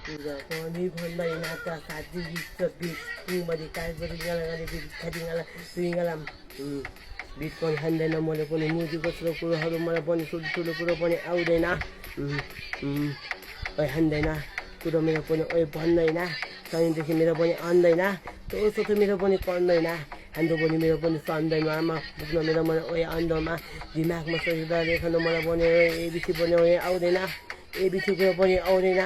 कुरा पनि भन्दैन त साथी बिचमा काय गरी गाला बिच खादी गाला तुई गाला बिच पनि खाँदैन मैले पनि मुजुको ठुलो कुरोहरू मलाई पनि ठुलो कुरो पनि आउँदैन खाँदैन कुरो मेरो पनि भन्दैन त्यहाँदेखि मेरो पनि आउँदैन त्यो मेरो पनि पर्दैन हाम्रो पनि मेरो पनि सन्दैन आमा पुग्न मेरो मलाई अन्धमा दिमागमा सोच्दा लेख्नु मलाई पनि एबिसी पनि आउँदैन एबिसी कुरो पनि आउँदैन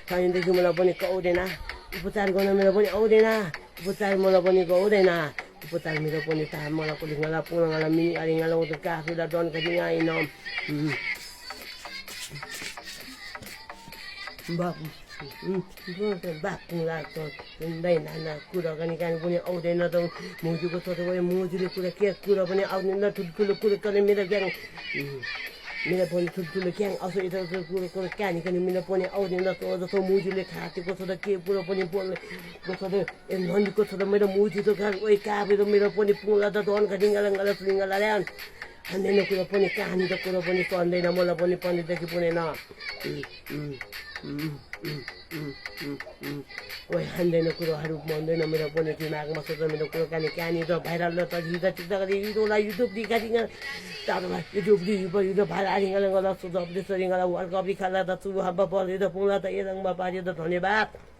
त्यहाँदेखि मलाई पनि आउँदैन उपचार गर्न मेरो पनि आउँदैन उपचार मलाई पनि आउँदैन उपचार मेरो पनि थाहा मलाई पनि गला पुरा गला मिनी आरि गला उता काफिला डन कति आइन बाक्नु लाग्छ हुँदैन कुरा पनि पनि आउँदैन त मुजुको छोटो भयो मुजुले कुरा के कुरा पनि आउँदैन ठुल्ठुलो कुरो गर्ने मेरो ग्याङ मेरो पनि ठुल्ठुलो ग्याङ आउँछ यता कुरो कुरो कहाँनिर मेरो पनि आउँदैन जस्तो मुजुले खाएको छ त के कुरो पनि बोल्ने छ त नन्दीको छ त मेरो मुजु त कापेर मेरो पनि पुला त धनका ढिङ्गाला सुलिङ्गाला ल्याउन् खाँदैन कुरो पनि कहाँनिर कुरो पनि सर्दैन मलाई पनि पण्डितदेखि पुगेन खाँदैन कुरोहरू भन्दैन मेरो पनि दिमागमा सोच्छ मेरो कुरो कहाँनिर भाइरल त झिल्दा टिक्दा हिँडोलाई युट्युब दिखा तारोलाई युट्युब दियो भाइरल आरिङ्गाला गर्दा सोच्छ रिङ्गाला वर्ल्ड कप खाला त सुरु हब्बा पर्दै त पुला त ए रङमा पारियो त धन्यवाद